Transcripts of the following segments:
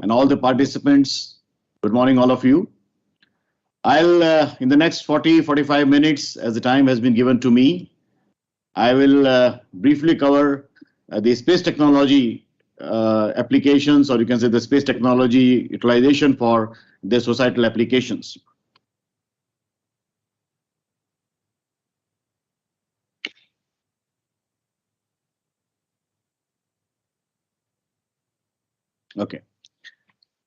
and all the participants. Good morning, all of you. I'll, in the next 45 minutes, as the time has been given to me, I will briefly cover the space technology applications, or you can say the space technology utilization for the societal applications. Okay.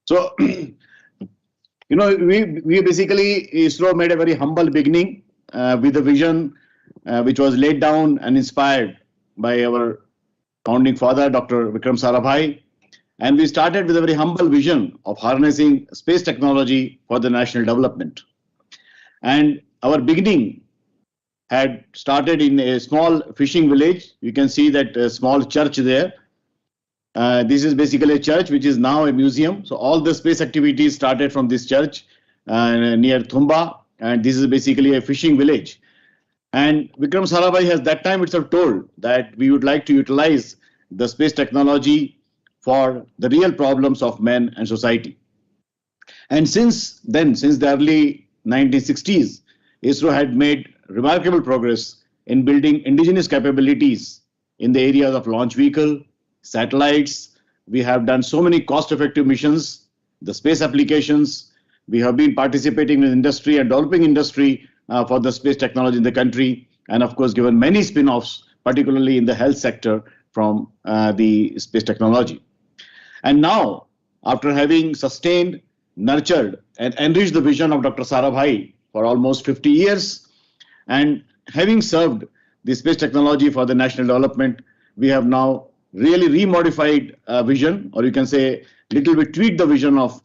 So, we basically, ISRO made a very humble beginning with a vision which was laid down and inspired by our founding father, Dr. Vikram Sarabhai. And we started with a very humble vision of harnessing space technology for the national development. And our beginning had started in a small fishing village. You can see that small church there. This is basically a church which is now a museum. So all the space activities started from this church near Thumba, and this is basically a fishing village. And Vikram Sarabhai has that time itself told that we would like to utilize the space technology for the real problems of men and society. And since then, since the early 1960s, ISRO had made remarkable progress in building indigenous capabilities in the areas of launch vehicle, satellites. We have done so many cost-effective missions, the space applications. We have been participating with industry and developing industry for the space technology in the country, and of course given many spin-offs, particularly in the health sector from the space technology. And now, after having sustained, nurtured, and enriched the vision of Dr. Sarabhai for almost 50 years, and having served the space technology for the national development, we have now really remodified vision, or you can say little bit tweaked the vision of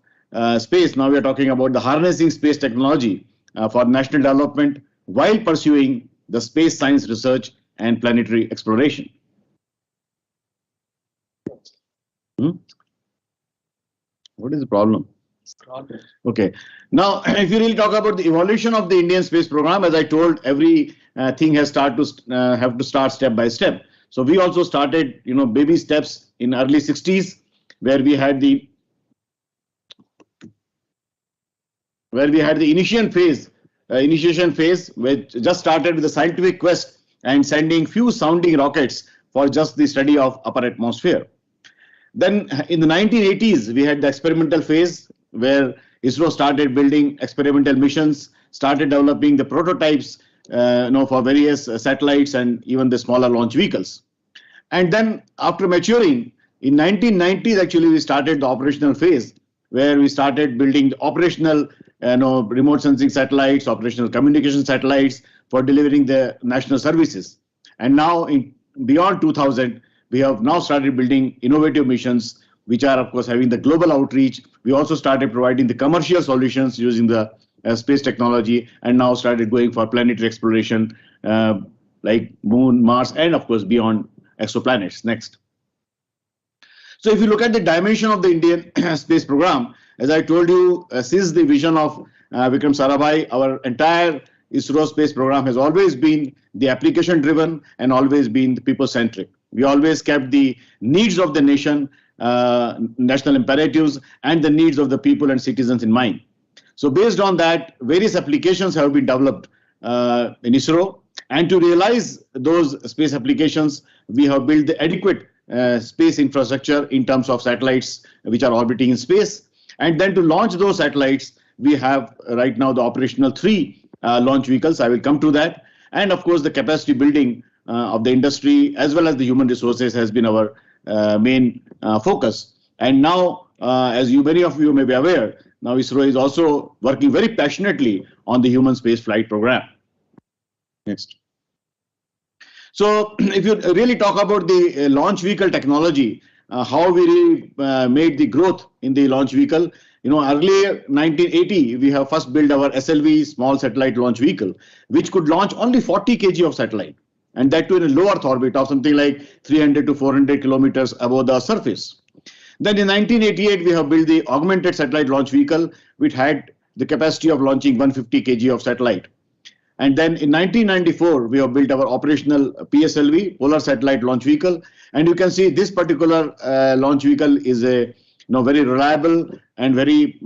space. Now we are talking about the harnessing space technology for national development while pursuing the space science research and planetary exploration. What is the problem? Okay. Now, if you really talk about the evolution of the Indian space program, as I told, every thing has have to start step by step. So we also started, baby steps in early 60s, where we had the initiation phase, which just started with the scientific quest and sending few sounding rockets for just the study of upper atmosphere. Then in the 1980s, we had the experimental phase, where ISRO started building experimental missions, started developing the prototypes for various satellites and even the smaller launch vehicles. And then after maturing, in 1990s, actually, we started the operational phase, where we started building the operational remote sensing satellites, operational communication satellites for delivering the national services. And now beyond 2000, we have now started building innovative missions, which are, of course, having the global outreach. We also started providing the commercial solutions using the space technology, and now started going for planetary exploration like Moon, Mars, and of course beyond exoplanets. Next. So if you look at the dimension of the Indian space program, as I told you, since the vision of Vikram Sarabhai, our entire ISRO space program has always been the application driven and always been the people centric. We always kept the needs of the nation, national imperatives, and the needs of the people and citizens in mind. So based on that, various applications have been developed in ISRO, and to realize those space applications, we have built the adequate space infrastructure in terms of satellites which are orbiting in space. And then to launch those satellites, we have right now the operational 3 launch vehicles. I will come to that. And of course, the capacity building of the industry as well as the human resources has been our main focus. And now, as many of you may be aware, now ISRO is also working very passionately on the human space flight program. Next. So if you really talk about the launch vehicle technology, how we really made the growth in the launch vehicle, earlier 1980, we have first built our SLV, small satellite launch vehicle, which could launch only 40 kg of satellite, and that too in a low Earth orbit of something like 300 to 400 kilometers above the surface. Then in 1988, we have built the augmented satellite launch vehicle, which had the capacity of launching 150 kg of satellite. And then in 1994, we have built our operational PSLV, Polar Satellite Launch Vehicle. And you can see this particular launch vehicle is a very reliable and very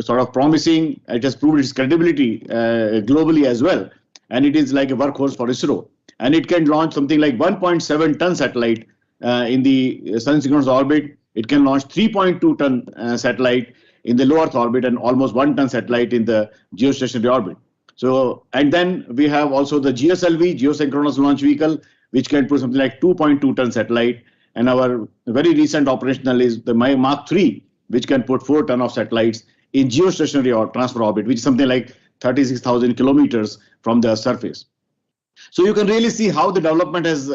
sort of promising. It has proved its credibility globally as well. And it is like a workhorse for ISRO. And it can launch something like 1.7 ton satellite in the sun synchronous orbit. It can launch 3.2 ton satellite in the low Earth orbit and almost 1 ton satellite in the geostationary orbit. So, and then we have also the GSLV, Geosynchronous Launch Vehicle, which can put something like 2.2 ton satellite. And our very recent operational is the Mark III, which can put 4 ton of satellites in geostationary or transfer orbit, which is something like 36,000 kilometers from the surface. So you can really see how the development has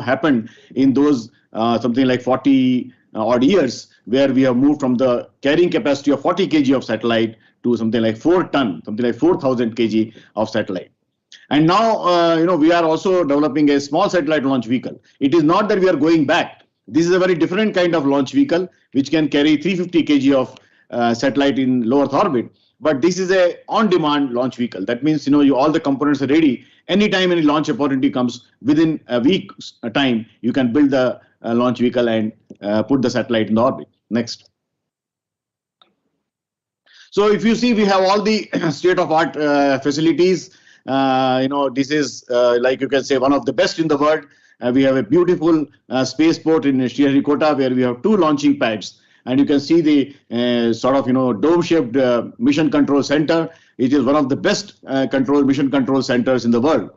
happened in those something like 40 odd years, where we have moved from the carrying capacity of 40 kg of satellite to something like 4 ton, something like 4,000 kg of satellite. And now, we are also developing a small satellite launch vehicle. It is not that we are going back. This is a very different kind of launch vehicle, which can carry 350 kg of satellite in low Earth orbit. But this is a on-demand launch vehicle. That means, all the components are ready. Anytime any launch opportunity comes, within a week's time, you can build the launch vehicle and put the satellite in the orbit. Next. So if you see, we have all the state-of-art facilities. This is like you can say one of the best in the world. We have a beautiful spaceport in Sriharikota, where we have 2 launching pads. And you can see the sort of, dome-shaped mission control center. It is one of the best mission control centers in the world.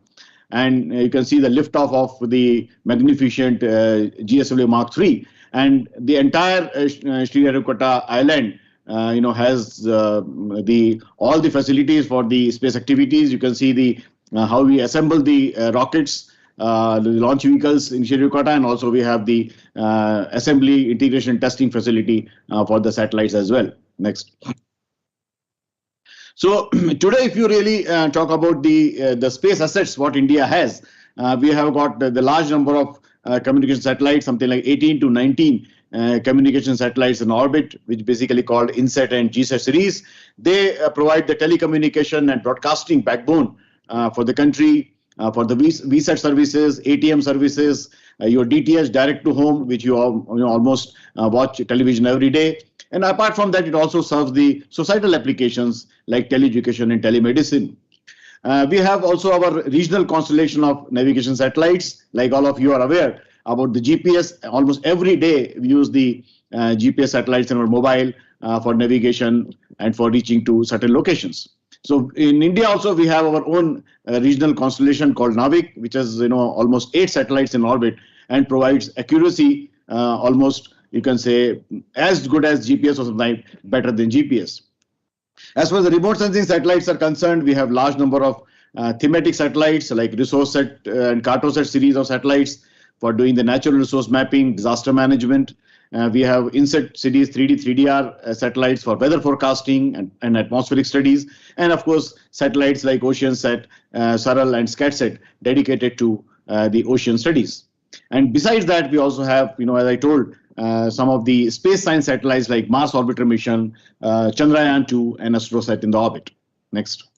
And you can see the liftoff of the magnificent GSLV Mark III. And the entire Sriharikota island has all the facilities for the space activities. You can see the how we assemble the rockets, the launch vehicles in Sriharikota, and also we have the assembly, integration, testing facility for the satellites as well. Next. So today, if you really talk about the space assets, what India has, we have got the large number of communication satellites, something like 18 to 19 communication satellites in orbit, which basically called INSAT and GSAT series. They provide the telecommunication and broadcasting backbone for the country, for the VSAT services, ATM services, your DTH direct to home, which you almost watch television every day. And apart from that, it also serves the societal applications like teleeducation and telemedicine. We have also our regional constellation of navigation satellites. Like all of you are aware about the GPS. Almost every day we use the GPS satellites in our mobile for navigation and for reaching to certain locations. So in India also we have our own regional constellation called Navik, which has almost 8 satellites in orbit and provides accuracy almost, you can say, as good as GPS or sometimes better than GPS. As far as the remote sensing satellites are concerned, we have large number of thematic satellites like ResourceSat and Cartosat series of satellites for doing the natural resource mapping, disaster management. We have INSAT series 3D, 3DR satellites for weather forecasting and atmospheric studies. And of course, satellites like OceanSat, SARAL and SCATSAT dedicated to the ocean studies. And besides that, we also have, as I told, some of the space science satellites like Mars Orbiter Mission, Chandrayaan-2 and ASTROSAT in the orbit. Next.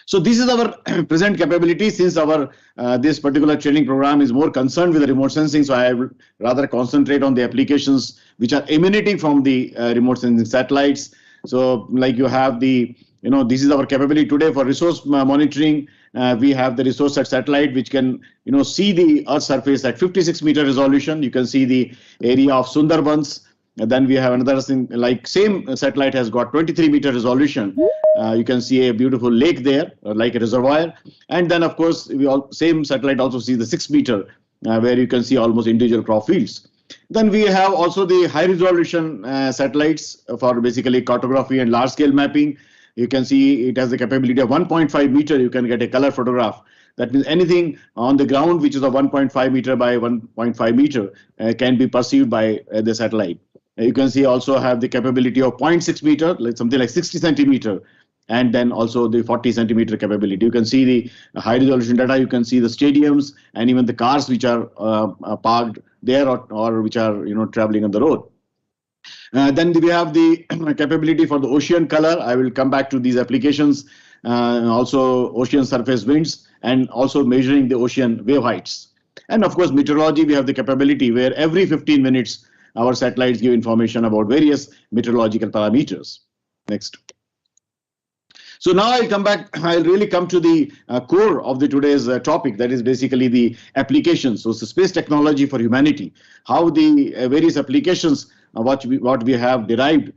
So this is our present capability. Since our this particular training program is more concerned with the remote sensing, so I would rather concentrate on the applications which are emanating from the remote sensing satellites. So like you have the, this is our capability today for resource monitoring. We have the ResourceSat satellite, which can, see the Earth's surface at 56-meter resolution. You can see the area of Sundarbans. And then we have another thing, like same satellite has got 23-meter resolution. You can see a beautiful lake there, like a reservoir. And then, of course, same satellite also sees the 6-meter, where you can see almost individual crop fields. Then we have also the high-resolution satellites for basically cartography and large-scale mapping. You can see it has the capability of 1.5 meter. You can get a color photograph. That means anything on the ground which is a 1.5 meter by 1.5 meter can be perceived by the satellite. You can see also have the capability of 0.6 meter, like something like 60 centimeter, and then also the 40 centimeter capability. You can see the high resolution data. You can see the stadiums and even the cars which are parked there or which are traveling on the road. Then we have the capability for the ocean color. I will come back to these applications. Also ocean surface winds and also measuring the ocean wave heights. And of course, meteorology, we have the capability where every 15 minutes our satellites give information about various meteorological parameters. Next. So now I'll come back, I'll really come to the core of the today's topic, that is basically the applications. So it's the space technology for humanity, how the various applications what we have derived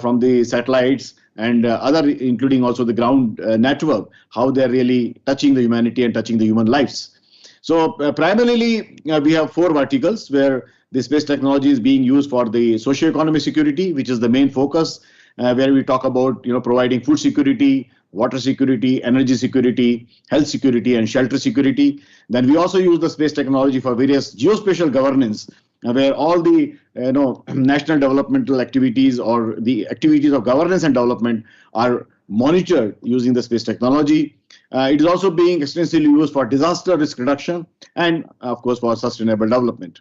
from the satellites and other, including also the ground network, how they're really touching the humanity and touching the human lives. So primarily we have four verticals where the space technology is being used for the socio-economic security, which is the main focus, where we talk about providing food security, water security, energy security, health security, and shelter security. Then we also use the space technology for various geospatial governance, where all the national developmental activities or the activities of governance and development are monitored using the space technology. It is also being extensively used for disaster risk reduction and, of course, for sustainable development.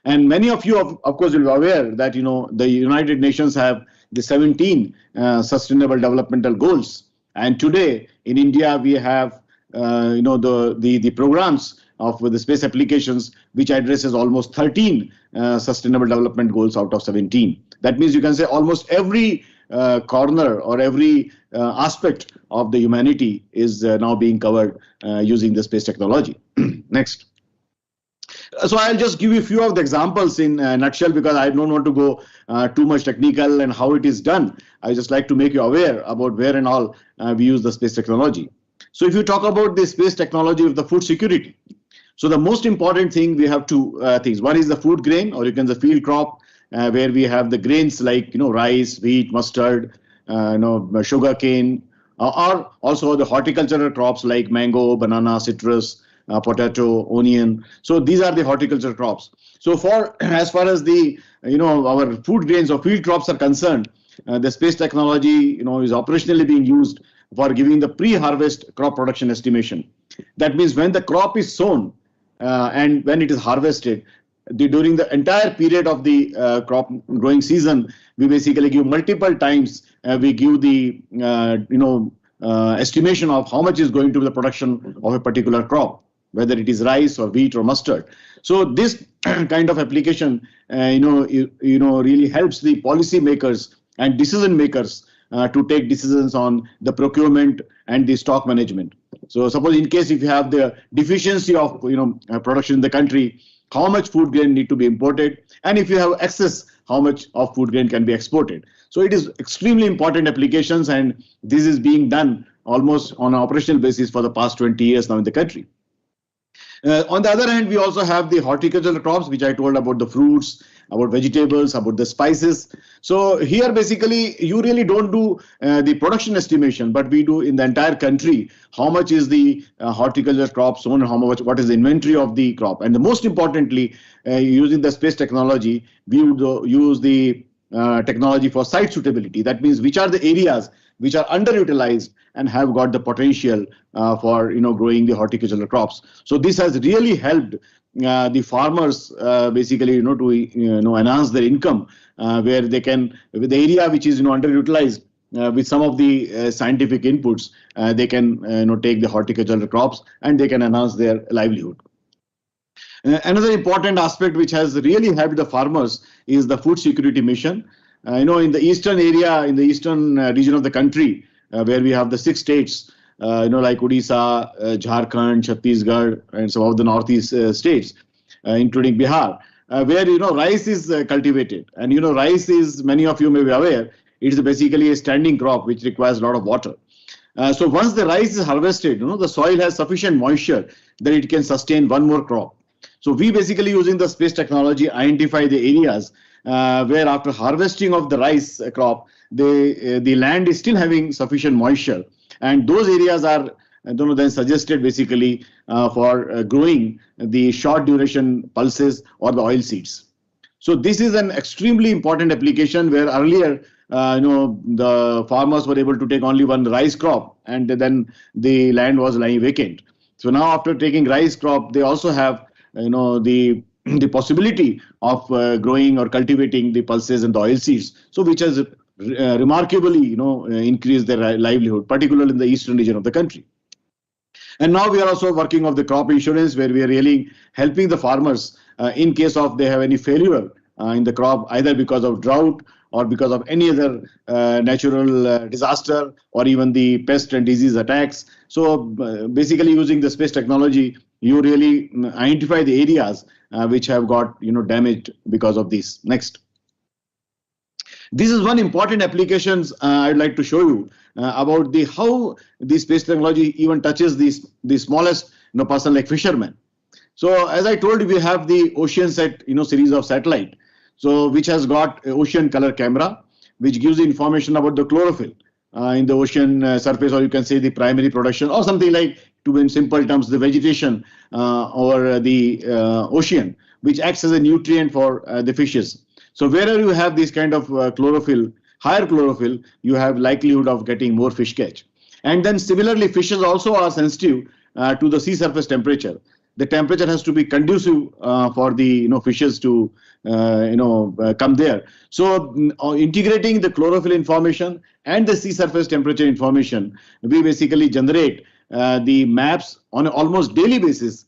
And many of you, of course, will be aware that the United Nations have the 17 Sustainable Developmental Goals, and today in India we have the programs of the space applications which addresses almost 13 Sustainable Development Goals out of 17. That means you can say almost every corner or every aspect of the humanity is now being covered using the space technology. Next. So I'll just give you a few of the examples in a nutshell, because I don't want to go too much technical and how it is done. I just like to make you aware about where and all we use the space technology. So if you talk about the space technology of the food security, so the most important thing, we have two things. One is the food grain, or you can say field crop, where we have the grains like rice, wheat, mustard, sugar cane, or also the horticultural crops like mango, banana, citrus, potato, onion. So these are the horticultural crops. So as far as the our food grains or field crops are concerned, the space technology is operationally being used for giving the pre-harvest crop production estimation. That means when the crop is sown and when it is harvested, during the entire period of the crop growing season, we basically give multiple times. We give the estimation of how much is going to be the production of a particular crop, whether it is rice or wheat or mustard. So this kind of application, really helps the policy makers and decision makers to take decisions on the procurement and the stock management. So suppose in case if you have the deficiency of production in the country, how much food grain need to be imported, and if you have excess, how much of food grain can be exported. So it is extremely important applications, and this is being done almost on an operational basis for the past 20 years now in the country. On the other hand, we also have the horticultural crops, which I told about the fruits, about vegetables, about the spices. So here basically you really don't do the production estimation, but we do in the entire country how much is the horticultural crop sown, what is the inventory of the crop. And the most importantly, using the space technology, we would use the technology for site suitability. That means which are the areas which are underutilized and have got the potential for growing the horticultural crops. So this has really helped the farmers basically to enhance their income, where they can, with the area which is underutilized, with some of the scientific inputs, they can take the horticultural crops and they can enhance their livelihood. Another important aspect which has really helped the farmers is the food security mission. In the eastern area, in the eastern region of the country, where we have the 6 states, like Odisha, Jharkhand, Chhattisgarh, and some of the northeast states, including Bihar, where rice is cultivated. And rice is, many of you may be aware, it is basically a standing crop which requires a lot of water. So once the rice is harvested, the soil has sufficient moisture that it can sustain one more crop. So we basically, using the space technology, identify the areas where after harvesting of the rice crop, the land is still having sufficient moisture, and those areas are then suggested basically for growing the short duration pulses or the oil seeds. So this is an extremely important application, where earlier the farmers were able to take only one rice crop and then the land was lying vacant. So now after taking rice crop, they also have the possibility of growing or cultivating the pulses and the oil seeds, so which has remarkably increased their livelihood, particularly in the eastern region of the country. And now we are also working on the crop insurance, where we are really helping the farmers in case of they have any failure in the crop, either because of drought or because of any other natural disaster or even the pest and disease attacks. So basically using the space technology, you really identify the areas which have got damaged because of this. Next. This is one important applications I'd like to show you about the how the space technology even touches the smallest person like fishermen. So as I told you, we have the OceanSat series of satellite, so which has got ocean color camera, which gives information about the chlorophyll in the ocean surface, or you can say the primary production, or something like, to in simple terms, the vegetation over the ocean, which acts as a nutrient for the fishes. So wherever you have this kind of chlorophyll, higher chlorophyll, you have likelihood of getting more fish catch. And then similarly, fishes also are sensitive to the sea surface temperature. The temperature has to be conducive for the fishes to come there. So integrating the chlorophyll information and the sea surface temperature information, we basically generate the maps on an almost daily basis,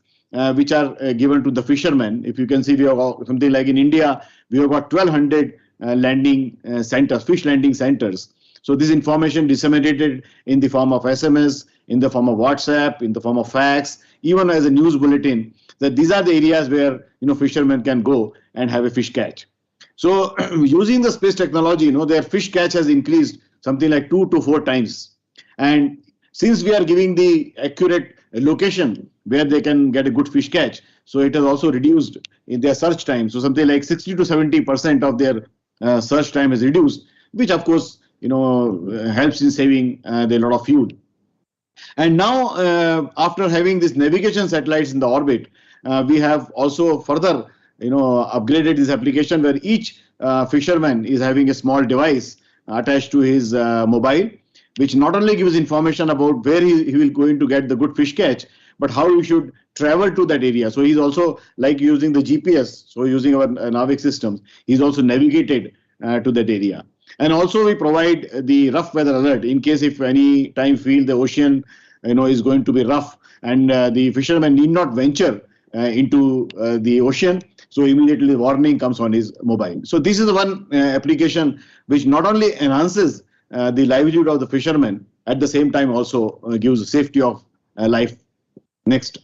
which are given to the fishermen. If you can see, we have something like in India, we have got 1,200 landing centers, fish landing centers. So this information disseminated in the form of SMS, in the form of WhatsApp, in the form of fax, even as a news bulletin, that these are the areas where fishermen can go and have a fish catch. So using the space technology, their fish catch has increased something like 2 to 4 times. And since we are giving the accurate location where they can get a good fish catch, so it has also reduced in their search time. So something like 60 to 70% of their search time is reduced, which of course helps in saving a lot of fuel. And now, after having these navigation satellites in the orbit, we have also further, upgraded this application where each fisherman is having a small device attached to his mobile, which not only gives information about where he will going to get the good fish catch, but how you should travel to that area. So he's also like using the GPS, so using our Navic systems, he's also navigated to that area. And also we provide the rough weather alert in case if any time feel the ocean is going to be rough, and the fisherman need not venture into the ocean. So immediately the warning comes on his mobile. So this is the one application which not only enhances the livelihood of the fishermen, at the same time also gives safety of life. Next.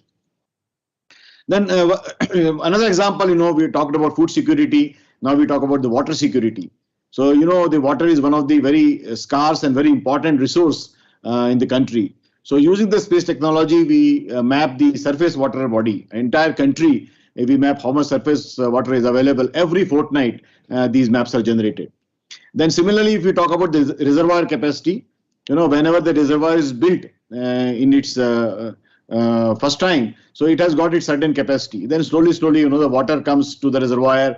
Then another example, we talked about food security. Now we talk about the water security. So, the water is one of the very scarce and very important resource in the country. So using the space technology, we map the surface water body, entire country. We map how much surface water is available. Every fortnight, these maps are generated. Then similarly, if we talk about the reservoir capacity, whenever the reservoir is built in its first time, so it has got its certain capacity. Then slowly, the water comes to the reservoir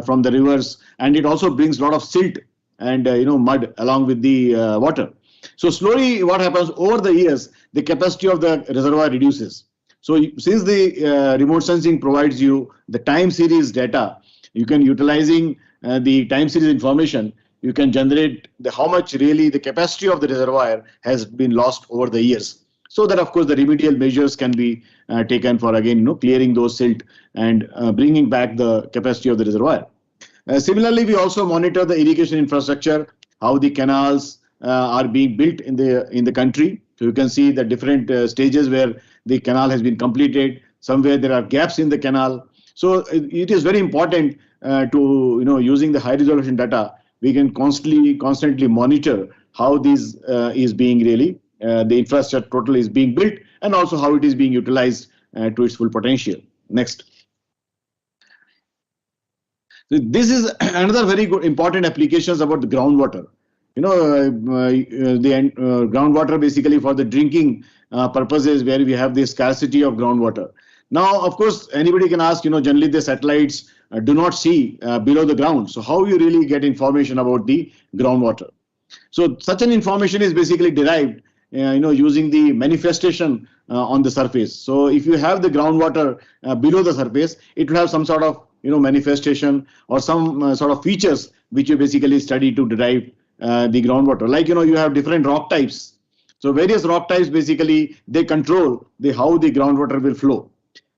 from the rivers, and it also brings a lot of silt and mud along with the water. So slowly, what happens over the years, the capacity of the reservoir reduces. So since the remote sensing provides you the time series data, you can utilizing the time series information, you can generate how much really the capacity of the reservoir has been lost over the years. So that, of course, the remedial measures can be taken for, again, clearing those silt and bringing back the capacity of the reservoir. Similarly, we also monitor the irrigation infrastructure, how the canals are being built in the country. So you can see the different stages where the canal has been completed. Somewhere there are gaps in the canal. So it is very important to, using the high resolution data, we can constantly monitor how this is being really the infrastructure total is being built, and also how it is being utilized to its full potential. Next. So this is another very good important applications about the groundwater. The groundwater basically for the drinking purposes, where we have the scarcity of groundwater. Now, of course, anybody can ask, generally the satellites do not see below the ground. So how you really get information about the groundwater? So such an information is basically derived using the manifestation on the surface. So if you have the groundwater below the surface, it will have some sort of manifestation or some sort of features which you basically study to derive the groundwater. Like you have different rock types. So various rock types basically they control how the groundwater will flow.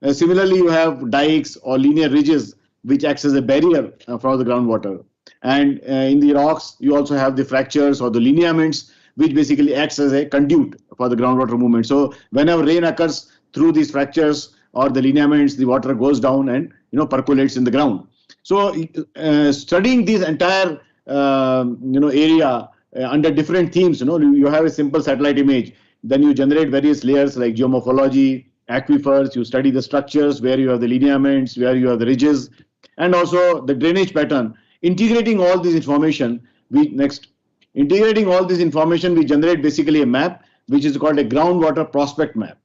Similarly, you have dikes or linear ridges which acts as a barrier for the groundwater. And in the rocks, you also have the fractures or the lineaments, which basically acts as a conduit for the groundwater movement. So whenever rain occurs through these fractures or the lineaments, the water goes down and percolates in the ground. So studying this entire area under different themes, you have a simple satellite image, then you generate various layers like geomorphology, aquifers, you study the structures where you have the lineaments, where you have the ridges, and also the drainage pattern. Integrating all this information, we generate basically a map which is called a groundwater prospect map.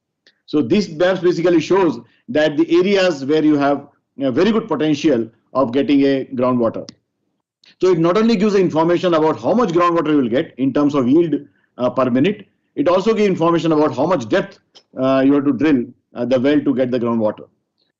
So this map basically shows that the areas where you have a very good potential of getting a groundwater. So it not only gives the information about how much groundwater you will get in terms of yield per minute, it also gives information about how much depth you have to drill the well to get the groundwater.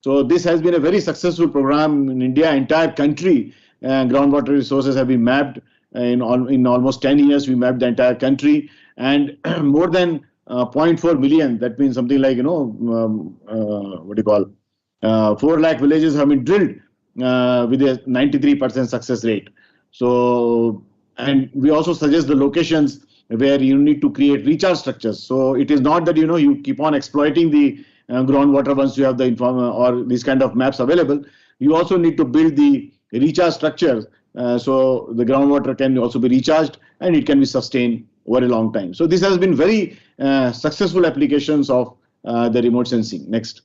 So this has been a very successful program in India. Entire country groundwater resources have been mapped in almost 10 years. We mapped the entire country, and more than 0.4 million. That means something like 4 lakh villages have been drilled with a 93% success rate. So, and we also suggest the locations where you need to create recharge structures. So it is not that you keep on exploiting the groundwater once you have the or these kind of maps available. You also need to build the recharge structures so the groundwater can also be recharged and it can be sustained over a long time. So this has been very successful applications of the remote sensing. Next.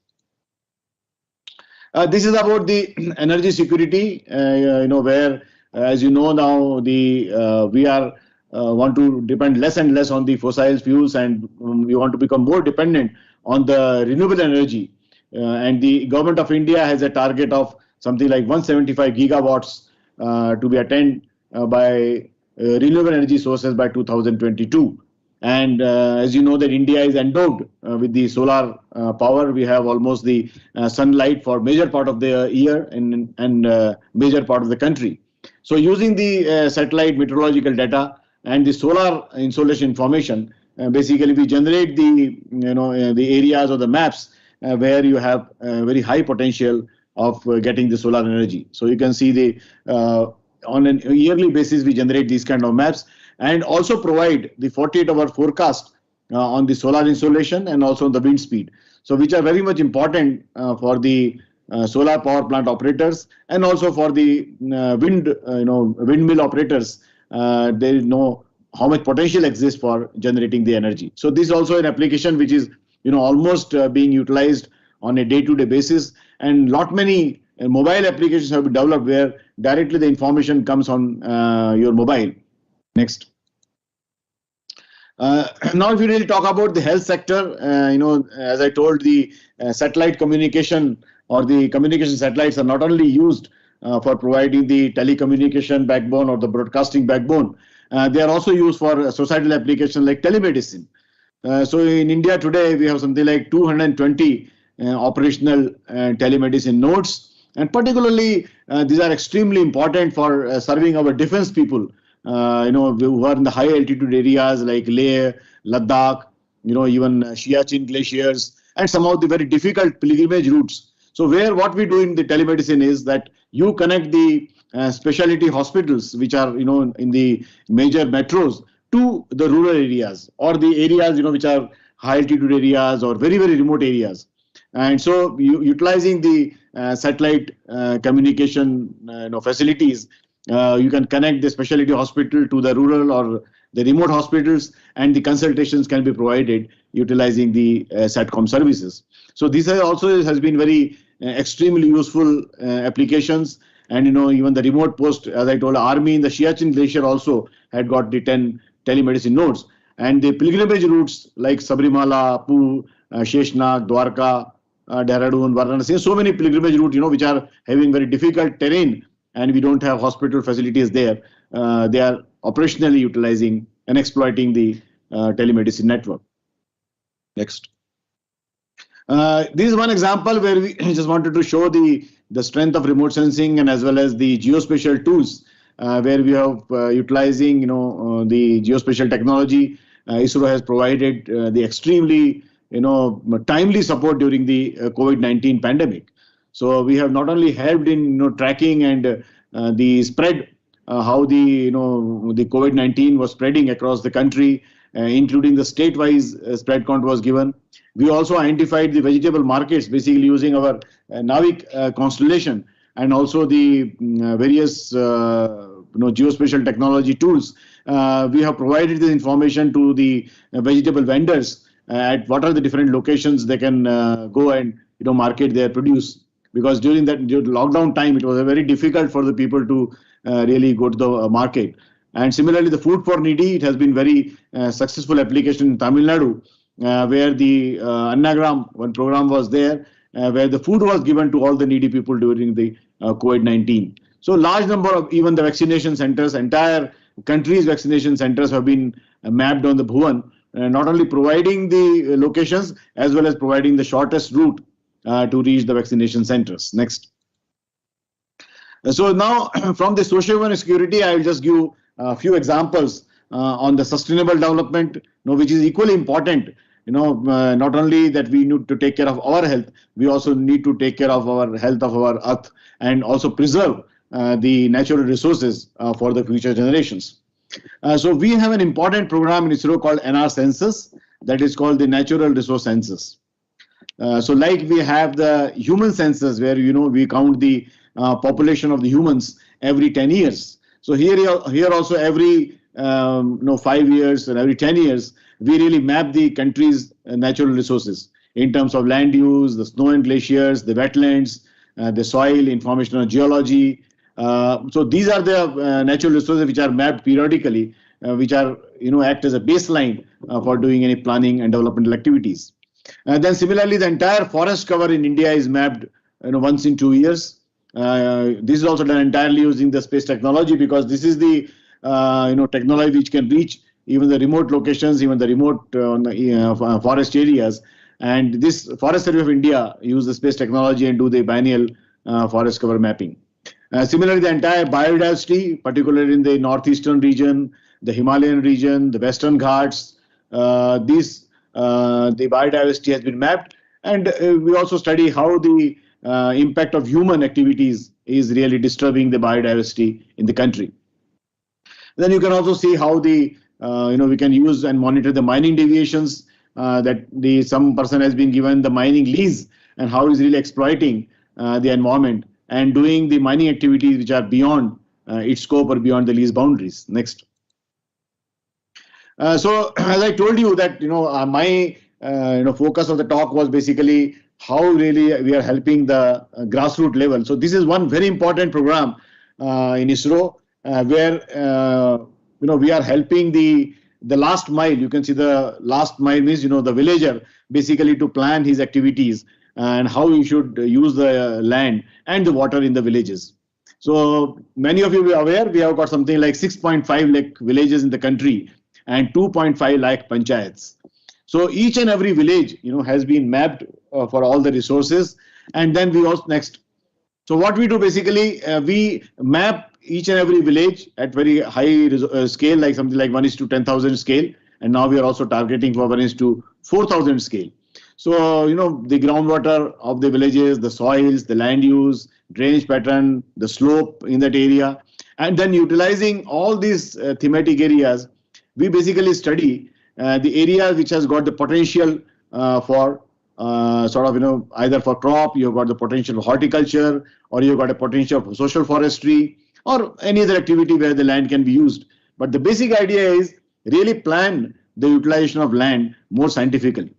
This is about the energy security, where, as you know now, we are want to depend less and less on the fossil fuels, and we want to become more dependent on the renewable energy. And the government of India has a target of something like 175 gigawatts to be attained by renewable energy sources by 2022. And as you know that India is endowed with the solar power. We have almost the sunlight for major part of the year and major part of the country. So using the satellite meteorological data and the solar insolation information, basically we generate the the areas or the maps where you have very high potential of getting the solar energy. So you can see the on a yearly basis we generate these kind of maps, and also provide the 48-hour forecast on the solar insolation and also the wind speed. So which are very much important for the solar power plant operators, and also for the windmill operators. They know how much potential exists for generating the energy. So this is also an application which is almost being utilized on a day-to-day basis, and lot many mobile applications have been developed where directly the information comes on your mobile. Next. Now, if you really talk about the health sector, as I told, the satellite communication or the communication satellites are not only used for providing the telecommunication backbone or the broadcasting backbone, they are also used for societal applications like telemedicine. So in India today, we have something like 220 operational telemedicine nodes, and particularly these are extremely important for serving our defense people, who are in the high altitude areas like Leh, Ladakh, even Siachen glaciers, and some of the very difficult pilgrimage routes. So what we do in the telemedicine is that you connect the specialty hospitals, which are in the major metros, to the rural areas or the areas which are high altitude areas or very, very remote areas. And so utilizing the satellite communication facilities, you can connect the specialty hospital to the rural or the remote hospitals, and the consultations can be provided utilizing the SATCOM services. So this has been very extremely useful applications. And even the remote post, as I told, army in the Siachen glacier also had got the 10 telemedicine nodes, and the pilgrimage routes like Sabrimala, Poo, Sheshnag, Dwarka, Dehradun, Varanasi, so many pilgrimage routes, which are having very difficult terrain, and we don't have hospital facilities there. They are operationally utilizing and exploiting the telemedicine network. Next. This is one example where we just wanted to show the strength of remote sensing and as well as the geospatial tools, where we have utilizing the geospatial technology. ISRO has provided the extremely timely support during the COVID-19 pandemic. So we have not only helped in tracking and the spread, how the COVID-19 was spreading across the country, including the state-wise spread count was given. We also identified the vegetable markets, basically using our Navik constellation, and also the various geospatial technology tools. We have provided this information to the vegetable vendors at what are the different locations they can go and market their produce, because during lockdown time it was very difficult for the people to really go to the market. And similarly, the food for needy, it has been very successful application in Tamil Nadu, where the Annagram, one program was there, where the food was given to all the needy people during the COVID-19. So large number of even the vaccination centers, entire country's vaccination centers have been mapped on the Bhuvan, not only providing the locations as well as providing the shortest route to reach the vaccination centers. Next. So now from the social and security, I will just give a few examples on the sustainable development, which is equally important. Not only that we need to take care of our health, we also need to take care of our health of our earth and also preserve the natural resources for the future generations. So we have an important program in ISRO called NR Census, that is called the Natural Resource Census. So like we have the human census, where we count the population of the humans every 10 years. So here also every 5 years and every 10 years, we really map the country's natural resources in terms of land use, the snow and glaciers, the wetlands, the soil, information on geology. So these are the natural resources which are mapped periodically, which are act as a baseline for doing any planning and developmental activities. Then similarly, the entire forest cover in India is mapped once in 2 years. This is also done entirely using the space technology, because this is the technology which can reach even the remote locations, even the remote forest areas. And this Forest Survey of India use the space technology and do the biennial forest cover mapping. Similarly, the entire biodiversity, particularly in the northeastern region, the Himalayan region, the Western Ghats, the biodiversity has been mapped. And we also study how the impact of human activities is really disturbing the biodiversity in the country. Then you can also see how the we can use and monitor the mining deviations, that some person has been given the mining lease and how is really exploiting the environment and doing the mining activities which are beyond its scope or beyond the lease boundaries. Next. So as I told you that my focus of the talk was basically how really we are helping the grassroots level. So this is one very important program in ISRO where we are helping the last mile. You can see the last mile means the villager basically to plan his activities and how he should use the land and the water in the villages. So many of you are aware we have got something like 6.5 lakh villages in the country and 2.5 lakh panchayats. So each and every village has been mapped for all the resources. And then we also next. So what we do basically, we map each and every village at very high scale, like something like 1:10,000 scale. And now we are also targeting for 1:4,000 scale. So, the groundwater of the villages, the soils, the land use, drainage pattern, the slope in that area. And then utilizing all these thematic areas, we basically study the area which has got the potential for either for crop, you've got the potential for horticulture, or you've got a potential for social forestry, or any other activity where the land can be used. But the basic idea is really plan the utilization of land more scientifically.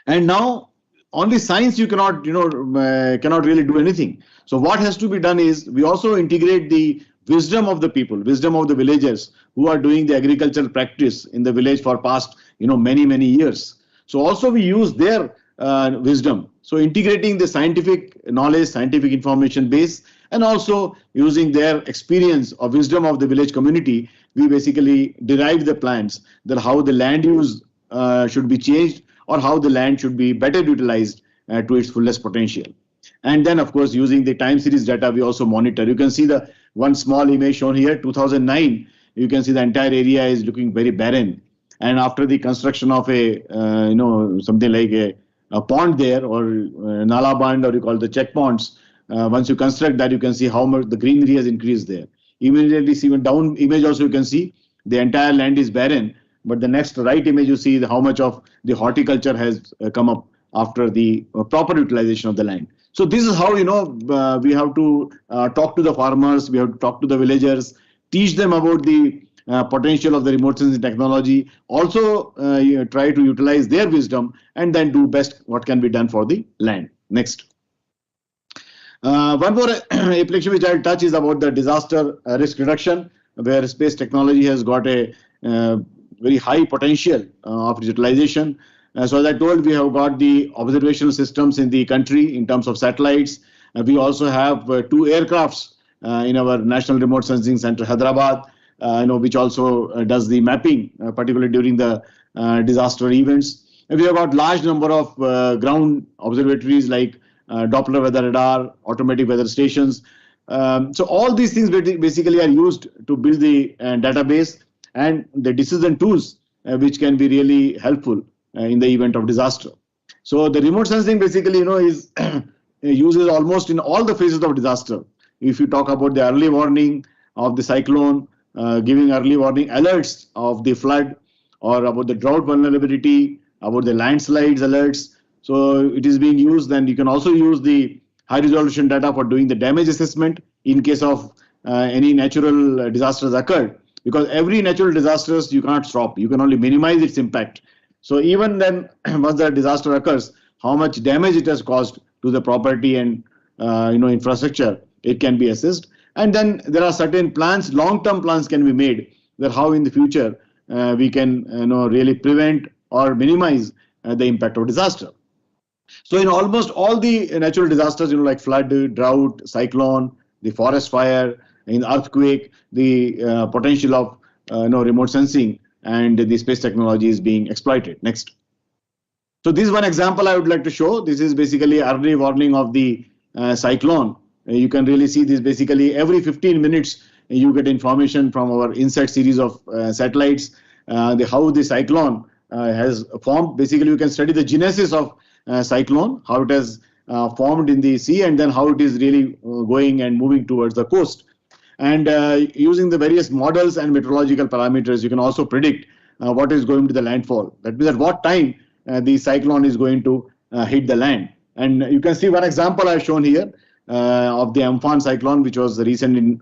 And now only science you cannot really do anything. So what has to be done is we also integrate the wisdom of the people, wisdom of the villagers who are doing the agricultural practice in the village for past many years. So also we use their wisdom. So integrating the scientific knowledge, scientific information base, and also using their experience or wisdom of the village community, we basically derive the plans that how the land use should be changed or how the land should be better utilized to its fullest potential. And then, of course, using the time series data, we also monitor. You can see the one small image shown here, 2009. You can see the entire area is looking very barren. And after the construction of a, something like a pond there, or nala band, or you call the check ponds. Once you construct that, you can see how much the greenery has increased there. Immediately, see even down image also you can see the entire land is barren, but the next right image you see how much of the horticulture has come up after the proper utilization of the land. So this is how, we have to talk to the farmers, we have to talk to the villagers, teach them about the potential of the remote sensing technology, also try to utilize their wisdom, and then do best what can be done for the land. Next. One more application which I'll touch is about the disaster risk reduction, where space technology has got a very high potential of utilization. So as I told, we have got the observational systems in the country in terms of satellites. We also have 2 aircrafts in our National Remote Sensing Center, Hyderabad, which also does the mapping, particularly during the disaster events. And we have got large number of ground observatories like Doppler weather radar, automatic weather stations. So all these things basically are used to build the database and the decision tools which can be really helpful in the event of disaster. So the remote sensing basically, is uses almost in all the phases of disaster. If you talk about the early warning of the cyclone, giving early warning alerts of the flood, or about the drought vulnerability, about the landslides alerts. So it is being used. Then you can also use the high resolution data for doing the damage assessment in case of any natural disasters occurred. Because every natural disasters you cannot stop, you can only minimize its impact. So even then, once the disaster occurs, how much damage it has caused to the property and infrastructure, it can be assessed. And then there are certain plans, long-term plans can be made, that how in the future we can really prevent or minimize the impact of disaster. So in almost all the natural disasters, like flood, drought, cyclone, the forest fire, in earthquake, the potential of remote sensing and the space technology is being exploited. Next. So this is one example I would like to show. This is basically early warning of the cyclone. You can really see this basically every 15 minutes you get information from our INSAT series of satellites, how the cyclone has formed. Basically, you can study the genesis of cyclone, how it has formed in the sea, and then how it is really going and moving towards the coast. And using the various models and meteorological parameters, you can also predict what is going to the landfall. That means at what time the cyclone is going to hit the land. And you can see one example I've shown here of the Amphan cyclone, which was recent in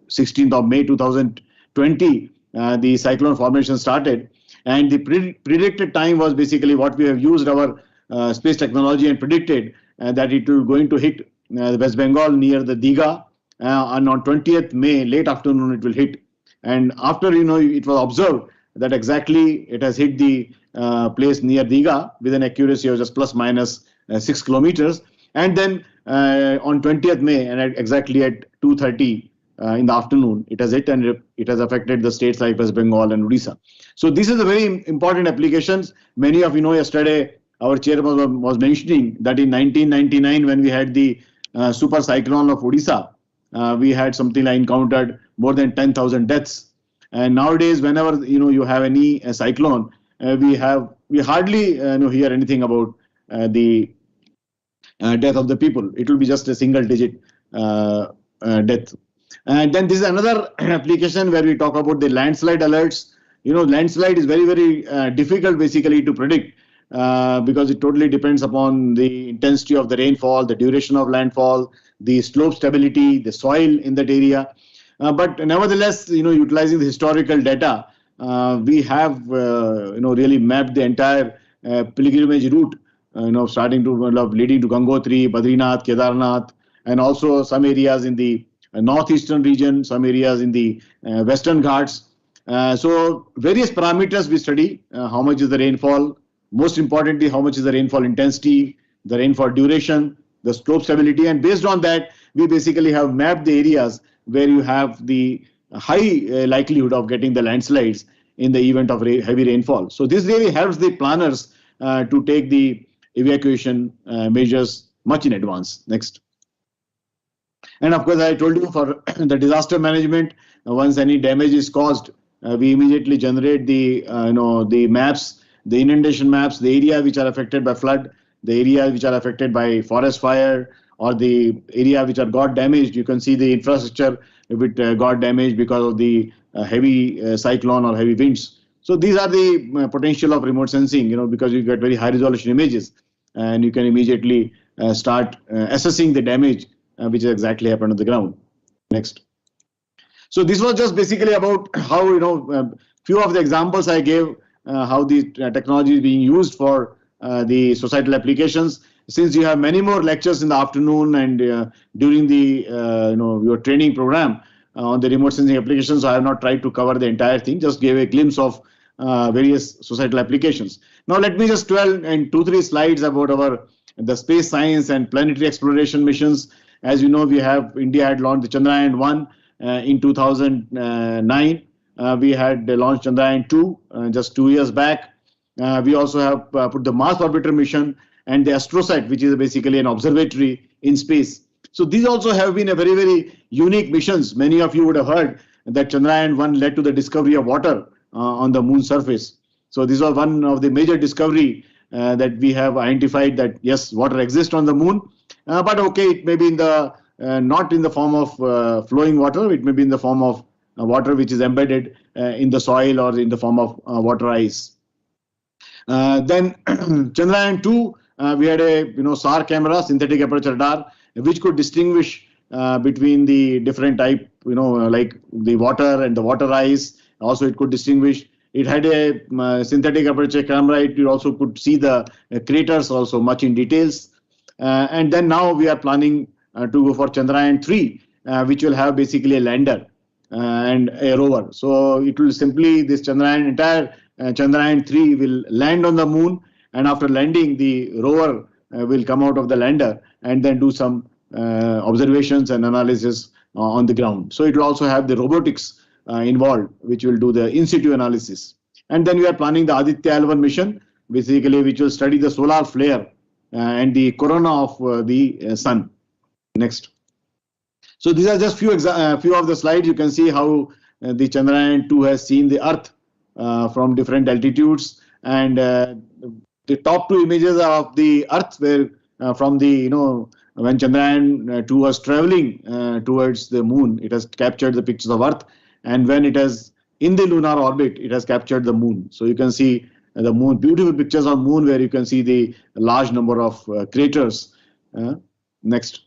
16th of May 2020. The cyclone formation started, and the predicted time was basically what we have used our space technology and predicted that it will going to hit the West Bengal near the Digha. And on 20th May, late afternoon, it will hit. And after, it was observed that exactly it has hit the place near Digha with an accuracy of just plus minus 6 kilometers. And then on 20th May, and exactly at 2:30 in the afternoon, it has hit, and it has affected the states like West Bengal and Odisha. So this is a very important applications. Many of yesterday, our chairman was mentioning that in 1999, when we had the super cyclone of Odisha, we had something like encountered more than 10,000 deaths. And nowadays, whenever you have any cyclone, we hardly hear anything about the death of the people. It will be just a single digit death. And then this is another application where we talk about the landslide alerts. Landslide is very, very difficult basically to predict because it totally depends upon the intensity of the rainfall, the duration of landfall, the slope stability, the soil in that area. But nevertheless, utilizing the historical data, we have really mapped the entire pilgrimage route, starting to leading to Gangotri, Badrinath, Kedarnath, and also some areas in the northeastern region, some areas in the western Ghats. So various parameters we study, how much is the rainfall, most importantly, how much is the rainfall intensity, the rainfall duration, the slope stability, and based on that, we basically have mapped the areas where you have the high likelihood of getting the landslides in the event of heavy rainfall. So this really helps the planners to take the evacuation measures much in advance. Next. And of course, I told you for the disaster management, once any damage is caused, we immediately generate the the maps the inundation maps, the area which are affected by flood, the area which are affected by forest fire, or the area which are got damaged. You can see the infrastructure if it got damaged because of the heavy cyclone or heavy winds. So these are the potential of remote sensing, because you get very high resolution images and you can immediately start assessing the damage which has exactly happened on the ground. Next. So this was just basically about how, few of the examples I gave, how the technology is being used for the societal applications. Since you have many more lectures in the afternoon and during the your training program on the remote sensing applications, I have not tried to cover the entire thing. Just gave a glimpse of various societal applications. Now let me just dwell in 2-3 slides about the space science and planetary exploration missions. As you know, India had launched the Chandrayaan-1 in 2009. We had launched Chandrayaan-2 just 2 years back. We also have put the Mars Orbiter mission and the AstroSat, which is basically an observatory in space. So these also have been a very, very unique missions. Many of you would have heard that Chandrayaan-1 led to the discovery of water on the moon surface. So this was one of the major discovery that we have identified, that yes, water exists on the moon, but okay, it may be in the not in the form of flowing water. It may be in the form of water which is embedded in the soil or in the form of water ice. Then Chandrayaan-2, we had a SAR camera, synthetic aperture radar, which could distinguish between the different type, like the water and the water ice. Also, it could distinguish. It had a synthetic aperture camera. It also could see the craters also much in details. And then now we are planning to go for Chandrayaan-3, which will have basically a lander and a rover. So it will simply, this entire Chandrayaan-3 will land on the moon, and after landing, the rover will come out of the lander and then do some observations and analysis on the ground. So it will also have the robotics involved, which will do the in situ analysis. And then we are planning the Aditya L1 mission, basically, which will study the solar flare and the corona of the sun. Next. So these are just few of the slides. You can see how the Chandrayaan-2 has seen the Earth from different altitudes, and the top 2 images of the Earth were from the when Chandrayaan-2 was traveling towards the moon, it has captured the pictures of Earth, and when it is in the lunar orbit, it has captured the moon. So you can see the moon, beautiful pictures of moon where you can see the large number of craters. Next.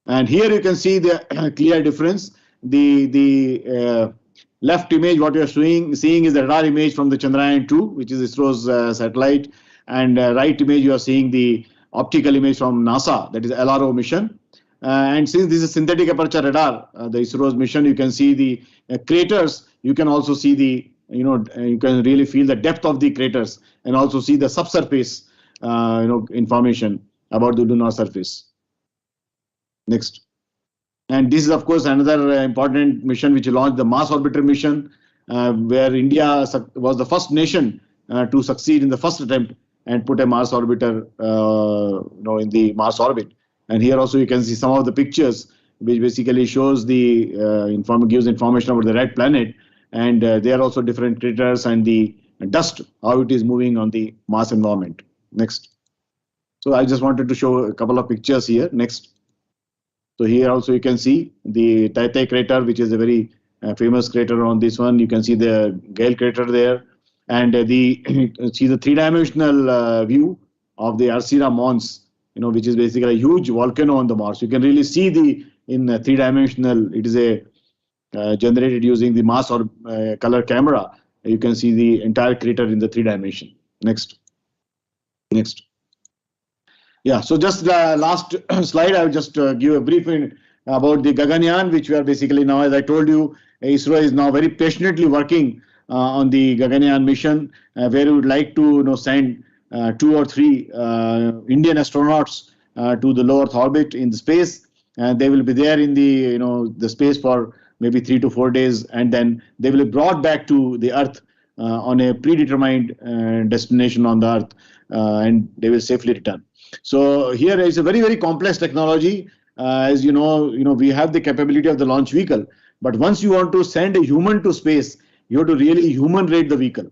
And here you can see the clear difference. The left image, what you are seeing is the radar image from the Chandrayaan-2, which is ISRO's satellite, and right image you are seeing the optical image from NASA, that is LRO mission. And since this is synthetic aperture radar, the ISRO's mission, you can see the craters. You can also see the you can really feel the depth of the craters, and also see the subsurface information about the lunar surface. Next. And this is, of course, another important mission which launched, the Mars Orbiter mission, where India was the first nation to succeed in the first attempt and put a Mars Orbiter in the Mars orbit. And here also you can see some of the pictures which basically shows the gives information about the red planet, and there are also different craters and the dust, how it is moving on the Mars environment. Next. So I just wanted to show a couple of pictures here. Next. So here also you can see the Taitei crater, which is a very famous crater on this one. You can see the Gale crater there, and see the 3-dimensional view of the Arsira Mons, which is basically a huge volcano on the Mars. You can really see in 3-dimensional. It is generated using the mass or color camera. You can see the entire crater in the 3-dimension. Next. Next. Yeah, so just the last slide, I will just give a brief about the Gaganyaan, which we are basically now, as I told you, ISRO is now very passionately working on the Gaganyaan mission, where we would like to send 2 or 3 Indian astronauts to the low Earth orbit in the space, and they will be there in the the space for maybe 3 to 4 days, and then they will be brought back to the Earth on a predetermined destination on the Earth, and they will safely return. So here is a very, very complex technology. As you know, we have the capability of the launch vehicle, but once you want to send a human to space, you have to really human rate the vehicle.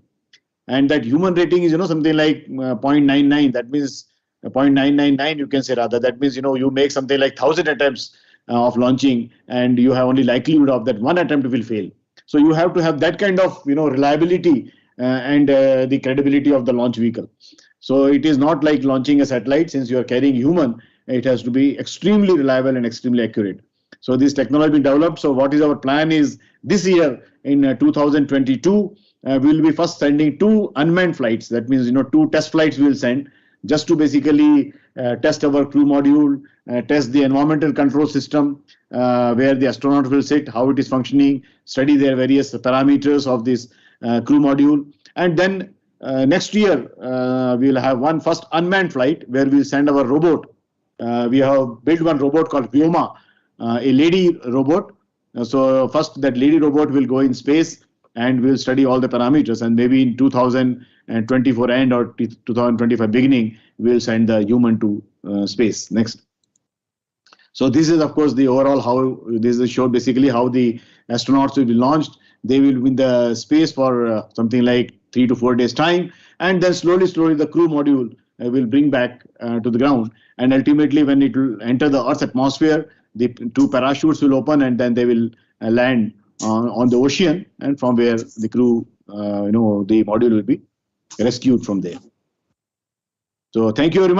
and that human rating is, something like 0.99. That means 0.999, you can say, rather. That means, you make something like 1,000 attempts of launching, and you have only likelihood of that one attempt will fail. So you have to have that kind of, reliability and the credibility of the launch vehicle. So it is not like launching a satellite. Since you are carrying human, it has to be extremely reliable and extremely accurate. So this technology being developed. So what is our plan is this year in 2022, we will be first sending 2 unmanned flights. That means, 2 test flights we will send, just to basically test our crew module, test the environmental control system, where the astronauts will sit, how it is functioning, study their various parameters of this crew module. And then next year, we'll have one first unmanned flight where we'll send our robot. We have built one robot called Vyoma, a lady robot. So first that lady robot will go in space and will study all the parameters, and maybe in 2024 end or 2025 beginning, we'll send the human to space. Next. So this is, of course, the overall how this is show basically how the astronauts will be launched. They will be in the space for something like 3 to 4 days time, and then slowly the crew module will bring back to the ground, and ultimately when it will enter the Earth's atmosphere, the 2 parachutes will open, and then they will land on the ocean, and from where the crew, the module will be rescued from there. So thank you very much.